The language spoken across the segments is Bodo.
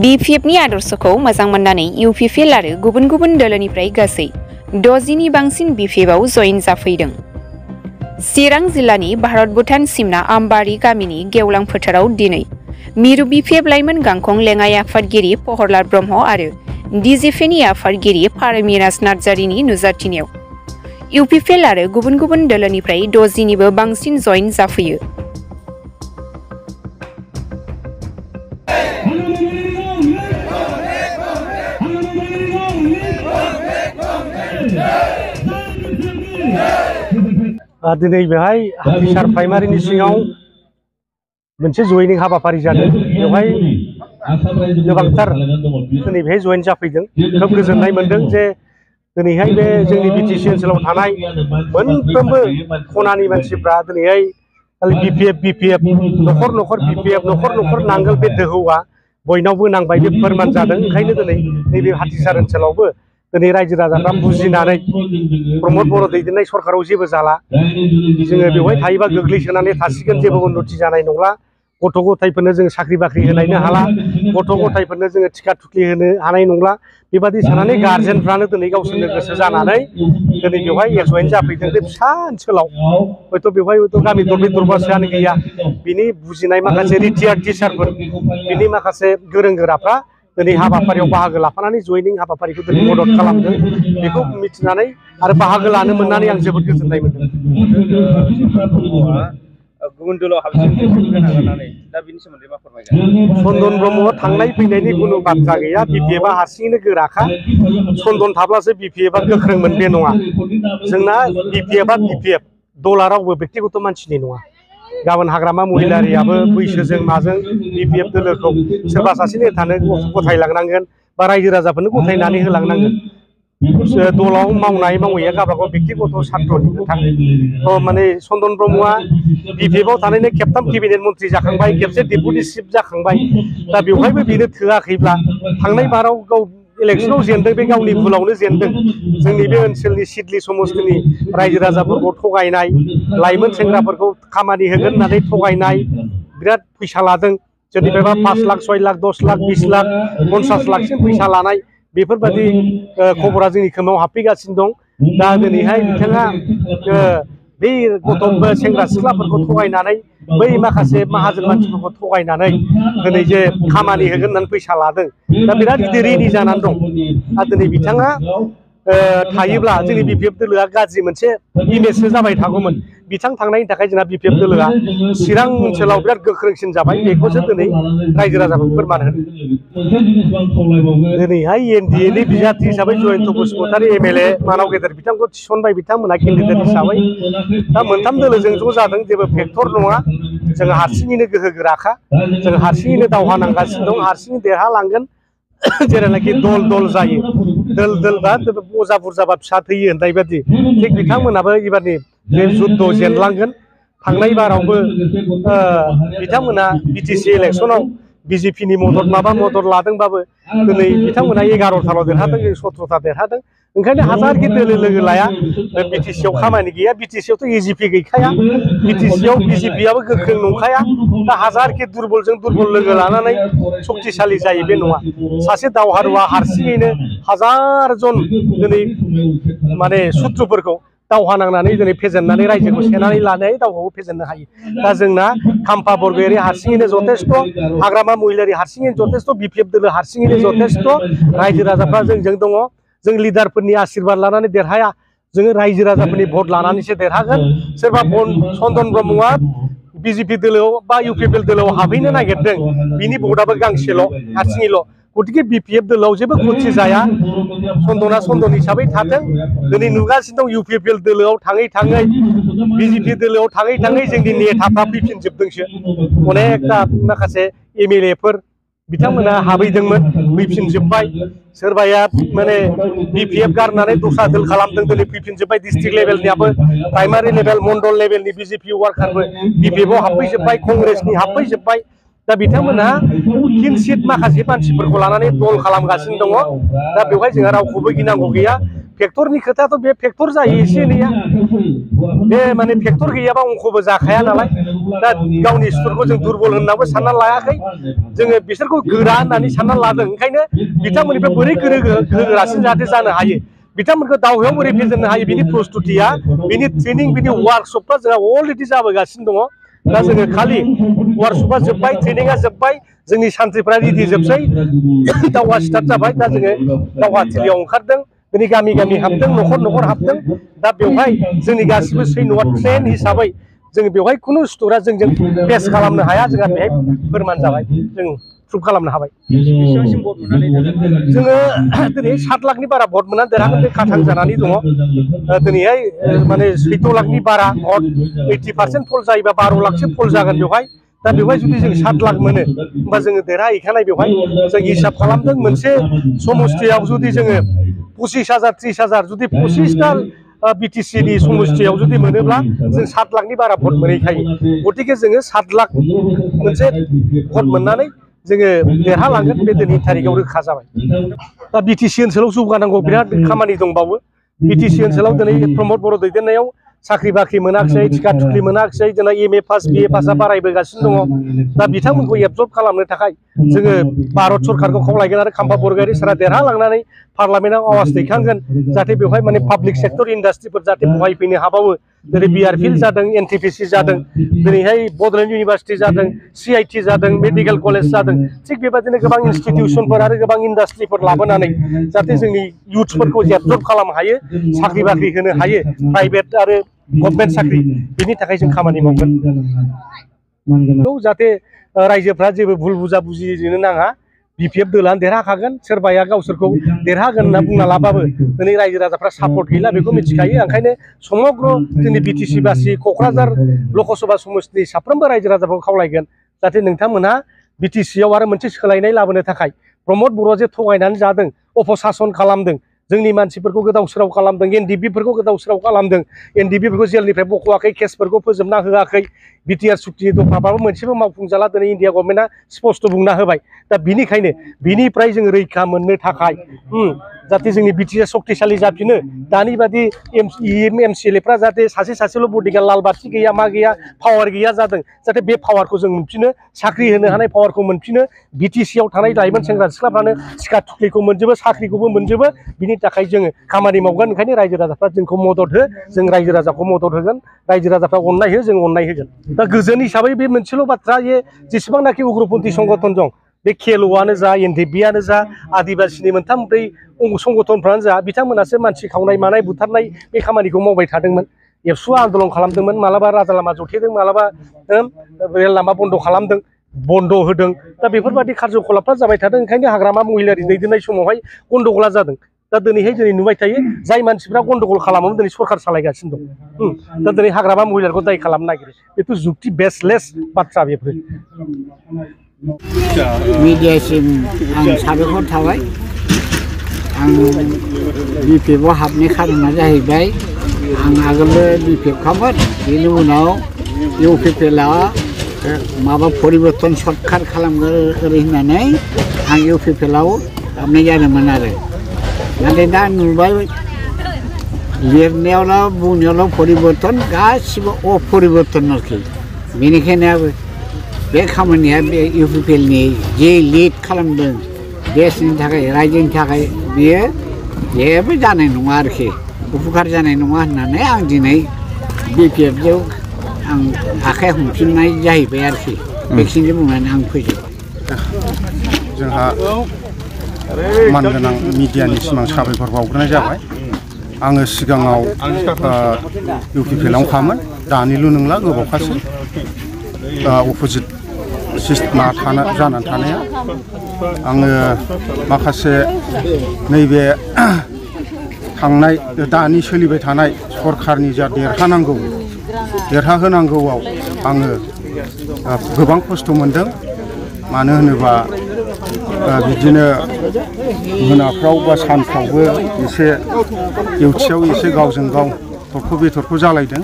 BPFनि आदर्शखौ मोजां मोननानै UPPL आरो गुबुन गुबुन दोलोनिफ्राय गासै 60नि बांसिन BPFआव जयेन जाफैदों। चिरां जिल्लानि भारत भुटान सिमना आमबारि गामिनि गेवलां फोथाराव दिनै मिरु BPF लाइमोन गांखं लेङाइ आफादगिरि पहरलाल ब्रह्म आरो DJFनि आफादगिरि पारमिराज नार्जारिनि नुजाथिनायाव UPPL आरो गुबुन गुबुन दोलोनिफ्राय 60निबो बांसिन जयेन जाफैयो। दिनै बेहाय हाथिसार प्राइमारिनि सिङाव मोनसे जयेनिं हाबाफारि जादों। बेवहाय गोबांथार दिनै बेहाय जयेन जाफैदों। खोब गोजोननाय मोनदों जे दिनैहाय बे जोंनि BTC ओनसोलाव थानाय मोनफ्रोमबो खनानि मानसिफ्रा दिनैहाय BPF न'खर न'खर BPF न'खर नांगोल बे दोहौआ बयनावबो नांबाय बे फोरमान जादों। ओंखायनो दिनै नैबे हाथिसार ओनसोलावबो दिनै रायजो राजाफ्रा बुजिनानै प्रमद बर' दैदेननाय सरकाराव जेबो जाला, जोङो बेवहाय थायोबा गोग्लैसोनानै थासिगोन, जेबो उन्नति जानाय नंला, गथ' गथायफोरनो जों साख्रि बाख्रि होनायनो हाला, गथ' गथायफोरनो जोङो टिका थुख्लि होनो हानाय नंला, बेबादि साननानै गार्जेनफ्रानो दिनै गावसोरनो गोसो जानानै दिनै बेवहाय जयेन जाफैदों। बे फिसा ओनसोलाव हयथ' बेवहाय गामि दरब्रै दरबासोआनो गैया, बिनि बुजिनाय माखासे रिटायार्ड टिचारफोर, बिनि माखासे गोरों गोराफ्रा दिनै हाबाफारियाव बाहागो लाफानानै जयेनिं हाबाफारिखौ दिनै मदद खालामदों। बेखौ मिथिनानै आरो बाहागो लानो मोननानै आं जोबोद गोजोननाय मोनदों। गुबुन दोलोआव हाबनानै दा बिनि सोमोन्दै मा फोरमायगोन? चन्दन ब्रह्मआ थांनाय फैनायनि खुनु बाथ्रा गैया। BPFआ हारसिङैनो गोराखा, चन्दन थाब्लासो BPFआ गोख्रोंमोन बे नङा। जोंना BPFआ BPF, दला रावबो बेक्तिगत मानसिनि नङा। गाबोन हाग्रामा महिलारियाबो बैसोजों माजों BPF दोलोखौ सोरबा सासे नेतानो गथायलांनांगोन बा रायजो राजाफोरनो गथायनानै होलांनांगोन। दलाव मावनाय मावैया गावबागाव बेक्तिगत सान्थ्र'नि खोथा। माने चन्दन ब्रह्मआ BPFआव थानायनो खेबथाम केबिनेट मन्त्रि जाखांबाय, खेबसे डेपुटि चिफ जाखांबाय। दा बेवहायबो बेनो थोआखैब्ला थांनाय बाराव गाव इलेक्सनाव जेनदों, बे गावनि भुलावनो जेनदों। जोंनि बे ओनसोलनि सिडली समस्तिनि रायजो राजाफोरखौ थगायनाय, लाइमोन सेंग्राफोरखौ खामानि होगोन होननानै थगायनाय, बिराद फैसा लादों, सोरनिफ्रायबा 5 लाख 6 लाख 10 लाख 20 लाख 50 लाखसिम फैसा लानाय, बेफोरबायदि खबरा जोंनि खोमायाव हाबफैगासिनो दं। दा दिनैहाय बिथाङा बै गथ' सेंग्रा सिख्लाफोरखौ थगायनानै, बै माखासे माहाजोन मानसिफोरखौ थगायनानै दिनै जे खामानि होगोन होननानै फैसा लादों, दा बिराद गिदिर रेडि जानानै दं। आरो दिनै बिथाङा थायोब्ला जोंनि BPF दोलोआ गाज्रि मोनसे इमेजसो जाबाय थागौमोन। बिथां थांनायनि थाखाय जोंना BPF दोलोआ चिरां ओनसोलाव बिराद गोख्रोंसिन जाबाय। बेखौसो दिनै रायजो राजाखौ फोरमान होदों। दिनैहाय NDAनि बिजाथि हिसाबै जयन्त बसुमतारी MLA मानाव गेदेर बिथांखौ थिसनबाय बिथांमोना केन्डिडेट हिसाबै। दा मोनथाम दोलोजों ज' जादों, जेबो फेक्टर नङा। जों हारसिङैनो गोहो गोराखा, जों हारसिङैनो दावहा नांगासिनो दं, हारसिङै देरहालांगोन। जेरावनाखि दल जायो, दोल बा बजा बुरजाबा फिसा थैयो होननाय बायदि, थिग बिथांमोनाबो एबारनि बे जुद्ध जेनलांगोन। थांनाय बारावबो बिथांमोना BTC इलेक्सनाव BJPनि मदद लादोंबाबो दिनै बिथांमोना 11थाल' देरहादों, 17था देरहादों। ओंखायनो हाजारखि दोलो लोगो लाया, BTCआव खामानि गैया। BTCआवथ' EGP गैखाया, BTCआव BJPआबो गोख्रों नंखाया। दा हाजारखि दुरबलजों दुरबल लोगो लानानै सक्तिशालि जायो बे नङा। सासे दावहारुआ हारसिङैनो हाजार जन दिनै माने सुथ्रुफोरखौ दावहा नांनानै दिनै फेजेननानै रायजोखौ सेनानै लानो हायो, दावहाखौ फेजेननो हायो। दा जोंना खाम्फा बरगयारि हारसिङैनो जथेस्थ', हाग्रामा महिलारि हारसिङैनो जथेस्थ', BPF दोलो हारसिङैनो जथेस्थ', रायजो राजाफ्रा जोंजों दङ। जों लिडारफोरनि आशीर्बाद लानानै देरहाया, जोङो रायजो राजाफोरनि भट लानानैसो देरहागोन। सोरबा चन्दन ब्रह्मआ BJP दोलोआव बा UPPL दोलोआव हाबहैनो नागिरदों, बिनि भटआबो गांसेल', हारसिङैल'। गतिके BPF दोलोआव जेबो खथि जाया, चन्दना चन्दन हिसाबै थाथों। दिनै नुगासिनो दं UPPL दोलोआव थाङै BJP दोलोआव थाङै जोंनि नेताफ्रा फैफिनजोबदोंसो। अनेकथा माखासे MLAफोर बिथांमोना हाबैदोंमोन, फैफिनजोब्बाय। सोरबाया माने BPF गारनानै दस्रा दोल खालामदों, दिनै फैफिनजोब्बाय। डिस्ट्रिक्ट लेभेलनियाबो, प्राइमारि लेभेल, मण्डल लेभेलनि BJP वार्कारबो BPFआव हाबफैजोब्बाय, कंग्रेसनि हाबफैजोब्बाय। दा बिथांमोना किनसिट माखासे मानसिफोरखौ लानानै दल खालामगासिनो दङ। दा बेवहाय जोंहा रावखौबो गिनांगौ गैया। फेक्टरनि खोथाथ' बे फेक्टर जायो एसे एनैया बे माने फेक्टर गैयाबा अंखबो जाखाया नालाय दा गावनि सुथुरखौ जों दुरबल होननाबो सानना लायाखै जोङो बिसोरखौ गोरा होननानै सानना लादों ओंखायनो बिथांमोननिफ्राय बोरै गोहोगोरासिन जाहाथे जानो हायो बिथांमोनखौ दावहायाव बोरै फेजेननो हायो बिनि प्रस्तुतिया बिनि ट्रेनिं बिनि वार्कशपफ्रा जोंहा अलरेडि जाबोगासिनो दङ दा जोङो खालि वार्कशपआ जोब्बाय ट्रेनिंआ जोब्बाय जोंनि सान्थ्रिफ्रा रेडि जोबसै दावहा स्टार्ट जाबाय दा जोङो दावहाथिलियाव ओंखारदों दिनै गामि गामि हाबदों न'खर न'खर हाबदों दा बेवहाय जोंनि गासिबो सैन्यआ ट्रेन हिसाबै जों बेवहाय खुनु सुथुरा जोंजों फेस खालामनो हाया जोंहा बेहाय फोरमान जाबाय जों प्रुभ खालामनो हाबाय बेसेबांसिम भट मोननानै जोङो दिनै 7 लाखनि बारा भट मोननानै देरहागोन बे खाथां जानानै दङ दिनैहाय माने 14 लाखनि बारा भट 80% फल जायोबा 12 लाखसो फल जागोन बेवहाय दा बेवहाय जुदि जों 7 लाख मोनो होमबा जोङो देरहाहैखानाय बेवहाय जों हिसाब खालामदों मोनसे समस्थियाव जुदि जोङो 25,000 30,000 जुदि 25टा BTC नि समस्थियाव जुदि मोनोब्ला जों 7 लाखनि बारा भट मोनहैखायो गतिके जोङो 7 लाख मोनसे भट मोननानै जोङो देरहालांगोन बे दिनैनि थारिखआव रोखा जाबाय दा BTC ओनसोलाव जौगानांगौ बिराद खामानि दंबावो BTC ओनसोलाव दिनै प्रमद बर' दैदेननायाव साख्रि बाख्रि मोनाखिसै टिका थुख्लि मोनाखिसै जोंना MA पास BA पासआ बारायबोगासिनो दङ दा बिथांमोनखौ एबजर्ब खालामनो थाखाय जोङो भारत सरकारखौ खावलायगोन आरो खाम्फा बरगयारि सारा देरहालांनानै पार्लामेन्टआव आवाज दैखांगोन जाहाथे बेवहाय माने पाब्लिक सेक्टर इन्डास्ट्रिफोर जाहाथे बहायफैनो हाबावो जेरै बिआर फिल्ड जादों NTPC जादों दिनैहाय बड'लेण्ड इउनिभार्सिटि जादों CIT जादों मेडिकेल कलेज जादों थिग बेबादिनो गोबां इनस्टिटिउसनफोर आरो गोबां इन्डास्ट्रिफोर लाबोनानै जाहाथे जोंनि इयुथ्सफोरखौ एबजर्ब खालामनो हायो साख्रि बाख्रि होनो हायो प्राइभेट आरो गभर्नमेन्ट साख्रि बिनि थाखाय जों खामानि मावगोन जाहाथे रायजोफ्रा जेबो भुल बुजा बुजिनो नाङा BPF दोलानो देरहाखागोन सोरबाया गावसोरखौ देरहागोन होनना बुंना लाबाबो दिनै रायजो राजाफ्रा सापर्ट गैला बेखौ मिथिखायो ओंखायनो समग्र जोंनि BTC बासि क'क्राझार लकसभा समस्थिनि साफ्रोमबो रायजो राजाफोरखौ खावलायगोन जाहाथे नोंथांमोनहा BTCआव आरो मोनसे सोलायनाय लाबोनो थाखाय प्रमद बर'आ जे थगायनानै जादों अपसासन खालामदों जोंनि मानसिफोरखौ गोदाव सोराव खालामदों NDBफोरखौ गोदाव सोराव खालामदों NDBफोरखौ जेलनिफ्राय बख'वाखै केसफोरखौ फोजोबना होआखै BTR सुक्तिनि दफाबाबो मोनसेबो मावफुंजाला दिनै इन्डिया गभर्नमेन्टआ स्पष्ट बुंना होबाय दा बिनिखायनो बिनिफ्राय जों रैखा मोननो थाखाय जाहाथे जोंनि BTCआ शक्तिशालि जाफिनो दानि बादि MCLAफ्रा जाहाथे सासे सासेल' बडिगार्ड लाल बाथि गैया मा गैया पावार गैया जादों जाहाथे बे पावारखौ जों मोनफिनो साख्रि होनो हानाय पावारखौ मोनफिनो BTCआव थानाय लाइमोन सेंग्रा सिख्लाफ्रानो टिका थुख्लिखौ मोनजोबो साख्रिखौबो मोनजोबो बिनि थाखाय जोङो खामानि मावगोन ओंखायनो रायजो राजाफ्रा जोंखौ मदद हो जों रायजो राजाखौ मदद होगोन रायजो राजाफ्रा अननाय हो जों अननाय होगोन दा गोजोन हिसाबै बे मोनसेल' बाथ्रा जेसेबांनाखि उग्रपन्थी संगठन दं बे KLOआनो जा NDBआनो जा आदिबासिनि 3-4 संगठनफ्रानो जा बिथांमोनासो मानसि खावनाय मानाय बुथारनाय बे खामानिखौ मावबाय थादोंमोन एबसुआ आन्दलन खालामदोंमोन मालाबा राजा लामा जथेदों मालाबा रेल लामा बन्द खालामदों बन्द होदों दा बेफोरबायदि कार्यकलापफ्रा जाबाय थादों ओंखायनो हाग्रामा महिलारि दैदेननाय समावहाय गन्डगला जादों दा दिनैहाय जों नुबाय थायो जाय मानसिफ्रा गन्डगल खालामोमोन दिनै सरकार सालायगासिनो दं दा दिनै हाग्रामा महिलारिखौ दाय खालामनो नागिरो बेथ' जुक्ति बेसलेस बाथ्रा बेफोर मिडियासिम आं साबायखर थाबाय आं BPFआव हाबनाय खारना जाहैबाय आं आगोलो BPFखामोन बेनि उनाव UPPLआ माबा परिबर्तन सर्टकाट खालामगोन ओरै होननानै आं UPPLआव हाबनाय जादोंमोन आरो नाथाय दा नुबाय लिरनायावल' बुंनायावल' परिबर्तन गासिबो अपरिबर्तन आरोखि बेनिखायनो बे खामानिया बे UPPLनि जे लिड खालामदों देशनि थाखाय रायजोनि थाखाय बियो जेबो जानाय नङा आरोखि उपकार जानाय नङा होननानै आं दिनै BPFजों आं आखाइ हमफिननाय जाहैबाय आरोखि बेखिनिखौ बुंनानै आं फोजोबबाय जोंहा मानगोनां मिडियानि सिमां साबायखर बावग्रोनाय जाबाय आङो सिगाङाव UPPLआव खामोन दानिल' नंला गोबावखासै अपोजिट सिस्टेमा जानानै थानाया आङो माखासे नैबे थांनाय दानि सोलिबाय थानाय सरकारनि जा देरहाहोनांगौआव आङो गोबां खस्थ' मोनदों मानो होनोबा बिदिनो मोनाफ्राव बा सानफ्रावबो एसे डिउटियाव एसे गावजों गाव थरख' बेथरख' जालायदों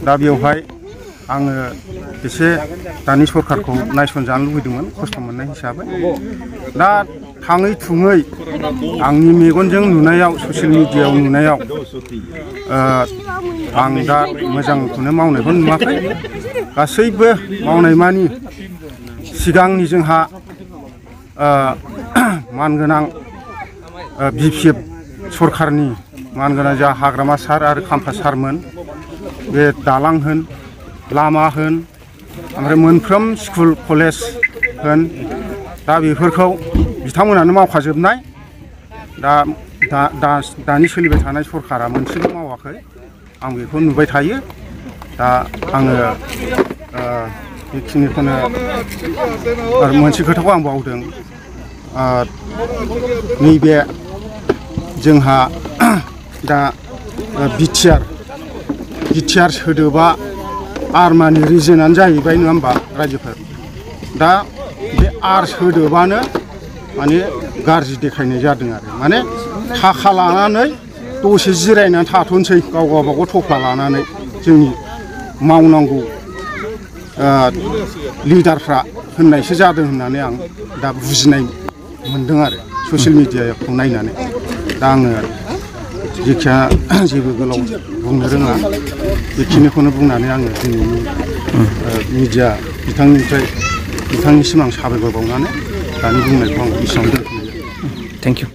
दा बेवहाय आङो एसे दानि सरकारखौ नायसनजानो लुबैदोंमोन खस्थ' मोननाय हिसाबै दा थाङै थुङै आंनि मेगनजों नुनायाव ससियेल मिडियायाव नुनायाव आं दा मोजांखौनो मावनायखौ नुवाखै गासैबो मावनाय मानि सिगांनि जोंहा मानगोनां बिपिएफ सरखारनि मानगोनां जा हाग्रामा सार आरो खाम्फा सारमोन बे दालां होन लामा होन ओमफ्राय मोनफ्रोम स्कुल कलेज होन दा बेफोरखौ बिथांमोनानो मावखाजोबनाय दानि सोलिबाय थानाय सरखारा मोनसेबो मावाखै आं बेखौ नुबाय थायो दा आङो बेखिनिखौनो आरो मोनसे खोथाखौ आं बावदों नैबे जोंहा दा बिटिआर सोदोबा आर्मानि रिजोनानो जाहैबाय नङा होमबा रायजोफोर दा बे आर सोदोबानो माने गाज्रि देखायनाय जादों आरो माने थाखा लानानै दसे जिरायनानै थाथ'नोसै गावबागाव थफ्ला लानानै जोंनि मावनांगौ लिडारफ्रा होननायसो जादों होननानै आं दा बुजिनाय मोनदों आरो ससियेल मिडियाखौ नायनानै दा आङो जेखिया जेबो गोलाव बुंनो रोङा बेखिनिखौनो बुंनानै आङो दिनैनि मिडिया बिथांनिसिम आं साबायखर बावनानै दानि बुंनायखौ आं एसेयावनो दोनथ'नाय जाबाय। Thank you.